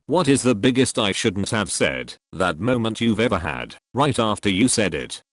What is the biggest I shouldn't have said, that moment you've ever had, right after you said it?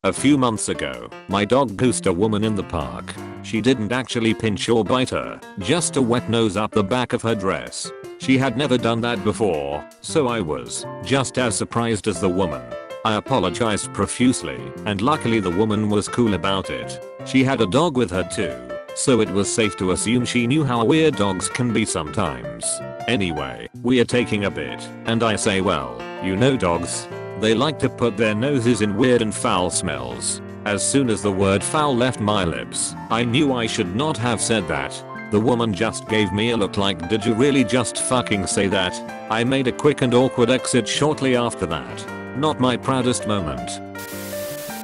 A few months ago, my dog goosed a woman in the park. She didn't actually pinch or bite her, just a wet nose up the back of her dress. She had never done that before, so I was just as surprised as the woman. I apologized profusely, and luckily the woman was cool about it. She had a dog with her too, so it was safe to assume she knew how weird dogs can be sometimes. Anyway, we are taking a bit, and I say, well, you know dogs. They like to put their noses in weird and foul smells. As soon as the word foul left my lips, I knew I should not have said that. The woman just gave me a look like, did you really just fucking say that? I made a quick and awkward exit shortly after that. Not my proudest moment.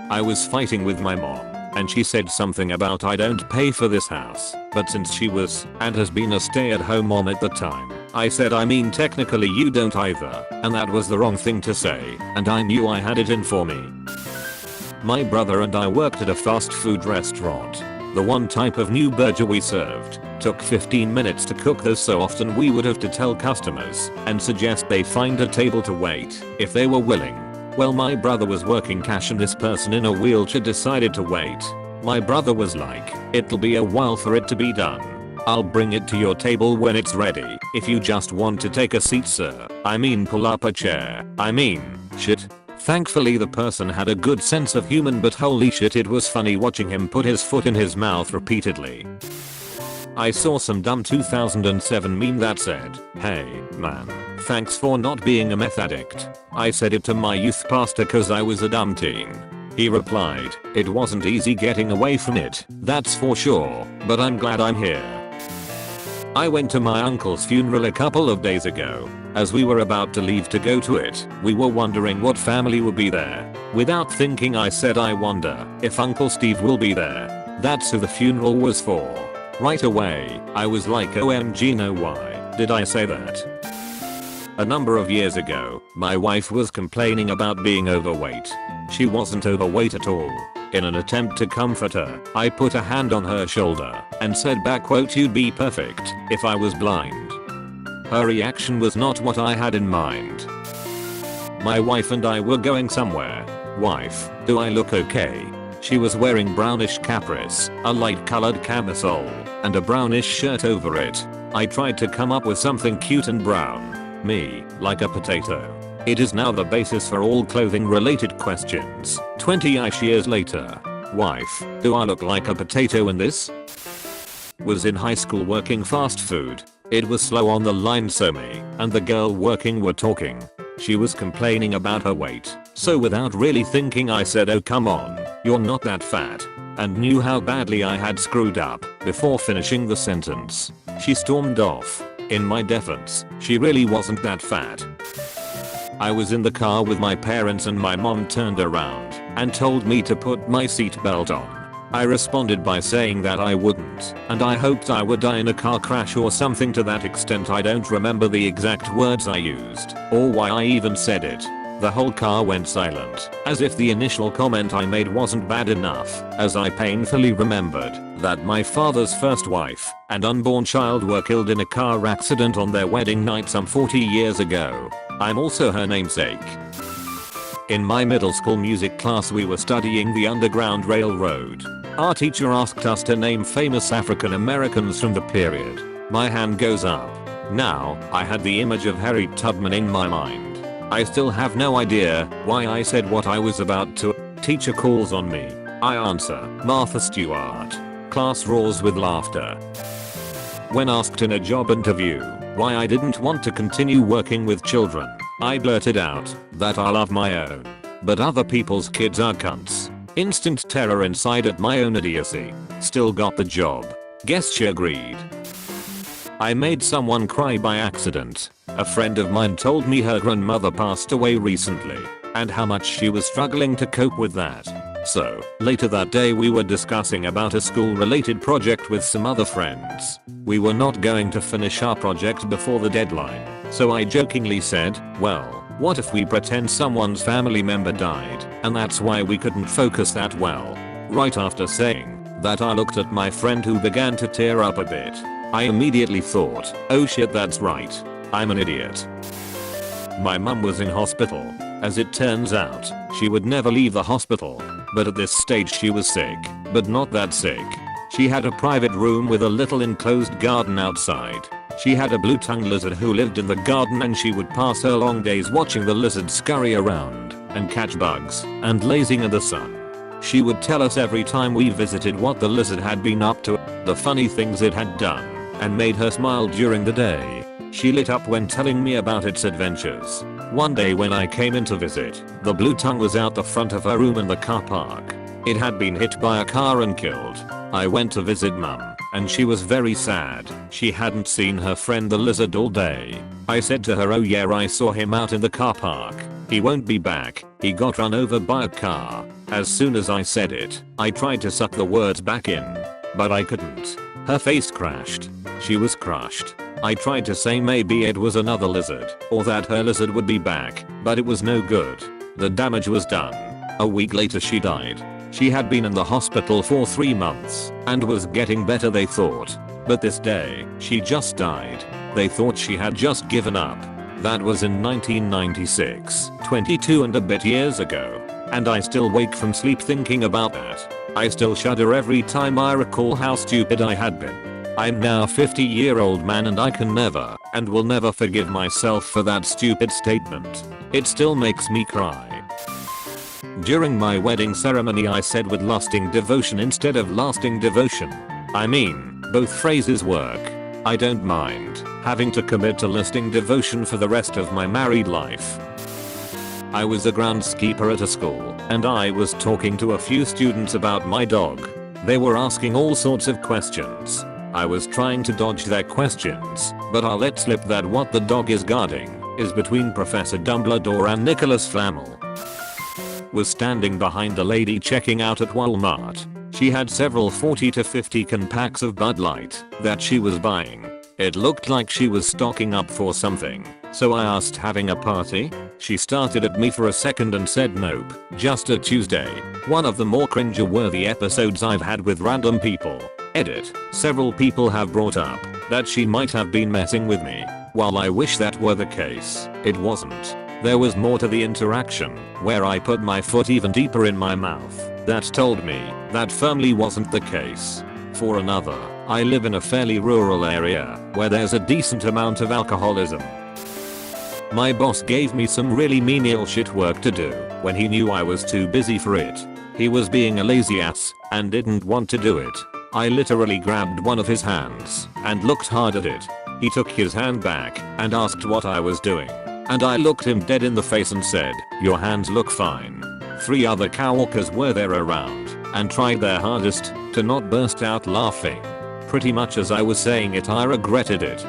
I was fighting with my mom, and she said something about I don't pay for this house, but since she was and has been a stay-at-home mom at the time, I said I mean technically you don't either, and that was the wrong thing to say, and I knew I had it in for me. My brother and I worked at a fast food restaurant. The one type of new burger we served took 15 minutes to cook, though so often we would have to tell customers and suggest they find a table to wait if they were willing. Well, my brother was working cash and this person in a wheelchair decided to wait. My brother was like, it'll be a while for it to be done. I'll bring it to your table when it's ready. If you just want to take a seat, sir. I mean pull up a chair. I mean, shit. Thankfully the person had a good sense of humor, but holy shit, it was funny watching him put his foot in his mouth repeatedly. I saw some dumb 2007 meme that said, hey, man, thanks for not being a meth addict. I said it to my youth pastor cause I was a dumb teen. He replied, it wasn't easy getting away from it, that's for sure, but I'm glad I'm here. I went to my uncle's funeral a couple of days ago. As we were about to leave to go to it, we were wondering what family would be there. Without thinking I said I wonder if Uncle Steve will be there. That's who the funeral was for. Right away, I was like OMG, no, why did I say that? A number of years ago, my wife was complaining about being overweight. She wasn't overweight at all. In an attempt to comfort her, I put a hand on her shoulder and said back, quote, you'd be perfect if I was blind. Her reaction was not what I had in mind. My wife and I were going somewhere. Wife, do I look okay? She was wearing brownish capris, a light colored camisole, and a brownish shirt over it. I tried to come up with something cute and brown. Me, like a potato. It is now the basis for all clothing related questions. 20-ish years later. Wife, do I look like a potato in this? Was in high school working fast food. It was slow on the line, so me and the girl working were talking. She was complaining about her weight, so without really thinking I said, oh come on, you're not that fat, and knew how badly I had screwed up before finishing the sentence. She stormed off. In my defense, she really wasn't that fat. I was in the car with my parents and my mom turned around and told me to put my seatbelt on. I responded by saying that I wouldn't, and I hoped I would die in a car crash or something to that extent. I don't remember the exact words I used, or why I even said it. The whole car went silent, as if the initial comment I made wasn't bad enough, as I painfully remembered that my father's first wife and unborn child were killed in a car accident on their wedding night some 40 years ago. I'm also her namesake. In my middle school music class we were studying the Underground Railroad. Our teacher asked us to name famous African Americans from the period. My hand goes up. Now, I had the image of Harriet Tubman in my mind. I still have no idea why I said what I was about to. Teacher calls on me. I answer, Martha Stewart. Class roars with laughter. When asked in a job interview why I didn't want to continue working with children, I blurted out that I love my own, but other people's kids are cunts. Instant terror inside at my own idiocy. Still got the job. Guess she agreed. I made someone cry by accident. A friend of mine told me her grandmother passed away recently, and how much she was struggling to cope with that. So, later that day we were discussing about a school related project with some other friends. We were not going to finish our project before the deadline, so I jokingly said, well, what if we pretend someone's family member died, and that's why we couldn't focus that well? Right after saying that I looked at my friend who began to tear up a bit. I immediately thought, oh shit, that's right. I'm an idiot. My mum was in hospital. As it turns out, she would never leave the hospital. But at this stage she was sick, but not that sick. She had a private room with a little enclosed garden outside. She had a blue-tongued lizard who lived in the garden, and she would pass her long days watching the lizard scurry around and catch bugs and lazing in the sun. She would tell us every time we visited what the lizard had been up to, the funny things it had done, and made her smile during the day. She lit up when telling me about its adventures. One day when I came in to visit, the blue tongue was out the front of her room in the car park. It had been hit by a car and killed. I went to visit mum, and she was very sad. She hadn't seen her friend the lizard all day. I said to her, oh yeah, I saw him out in the car park. He won't be back. He got run over by a car. As soon as I said it, I tried to suck the words back in, but I couldn't. Her face crashed. She was crushed. I tried to say maybe it was another lizard, or that her lizard would be back, but it was no good. The damage was done. A week later she died. She had been in the hospital for 3 months and was getting better, they thought. But this day, she just died. They thought she had just given up. That was in 1996, 22 and a bit years ago. And I still wake from sleep thinking about that. I still shudder every time I recall how stupid I had been. I'm now a 50-year-old man, and I can never and will never forgive myself for that stupid statement. It still makes me cry. During my wedding ceremony I said with lusting devotion instead of lasting devotion. I mean, both phrases work. I don't mind having to commit to lasting devotion for the rest of my married life. I was a groundskeeper at a school, and I was talking to a few students about my dog. They were asking all sorts of questions. I was trying to dodge their questions, but I let slip that what the dog is guarding is between Professor Dumbledore and Nicholas Flamel. Was standing behind a lady checking out at Walmart. She had several 40 to 50 can packs of Bud Light that she was buying. It looked like she was stocking up for something, so I asked, having a party? She started at me for a second and said nope, just a Tuesday. One of the more cringe-worthy episodes I've had with random people. Edit. Several people have brought up that she might have been messing with me. While I wish that were the case, it wasn't. There was more to the interaction, where I put my foot even deeper in my mouth, that told me that firmly wasn't the case. For another, I live in a fairly rural area where there's a decent amount of alcoholism. My boss gave me some really menial shit work to do when he knew I was too busy for it. He was being a lazy ass and didn't want to do it. I literally grabbed one of his hands and looked hard at it. He took his hand back and asked what I was doing. And I looked him dead in the face and said, your hands look fine. 3 other coworkers were there around and tried their hardest to not burst out laughing. Pretty much as I was saying it, I regretted it.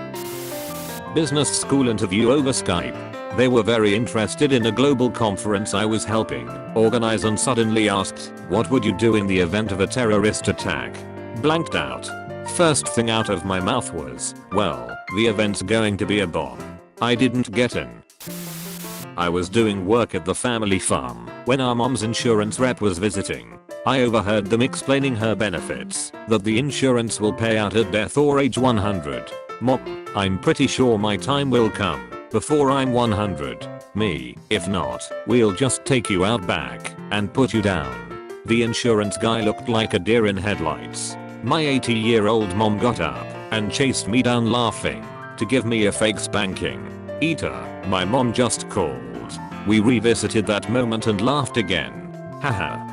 Business school interview over Skype. They were very interested in a global conference I was helping organize and suddenly asked, what would you do in the event of a terrorist attack? Blanked out. First thing out of my mouth was, well, the event's going to be a bomb. I didn't get in. I was doing work at the family farm when our mom's insurance rep was visiting. I overheard them explaining her benefits, that the insurance will pay out at death or age 100. Mom, I'm pretty sure my time will come before I'm 100. Me, if not, we'll just take you out back and put you down. The insurance guy looked like a deer in headlights. My 80-year-old mom got up and chased me down laughing to give me a fake spanking. Eater, my mom just called. We revisited that moment and laughed again. Haha.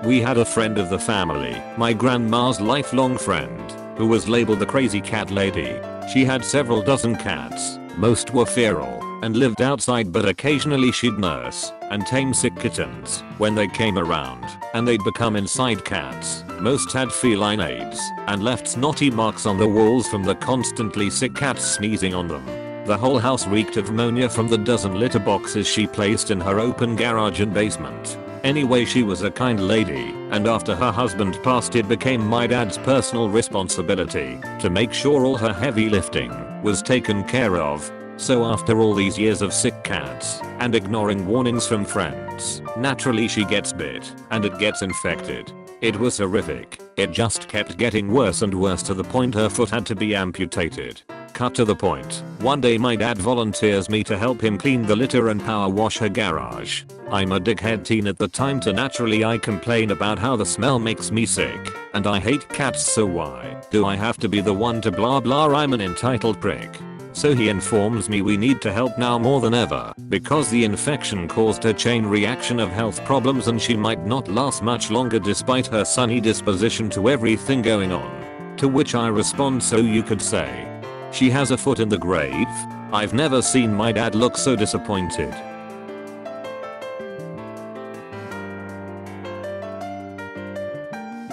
We had a friend of the family, my grandma's lifelong friend, who was labeled the crazy cat lady. She had several dozen cats, most were feral, and lived outside, but occasionally she'd nurse and tame sick kittens when they came around, and they'd become inside cats. Most had feline AIDS and left snotty marks on the walls from the constantly sick cats sneezing on them. The whole house reeked of ammonia from the dozen litter boxes she placed in her open garage and basement. Anyway, she was a kind lady, and after her husband passed it became my dad's personal responsibility to make sure all her heavy lifting was taken care of. So after all these years of sick cats and ignoring warnings from friends, naturally she gets bit and it gets infected. It was horrific. It just kept getting worse and worse to the point her foot had to be amputated. Cut to the point. One day my dad volunteers me to help him clean the litter and power wash her garage. I'm a dickhead teen at the time, so naturally I complain about how the smell makes me sick, and I hate cats, so why do I have to be the one to blah blah, I'm an entitled prick. So he informs me we need to help now more than ever because the infection caused a chain reaction of health problems and she might not last much longer despite her sunny disposition to everything going on. To which I respond, so you could say she has a foot in the grave? I've never seen my dad look so disappointed.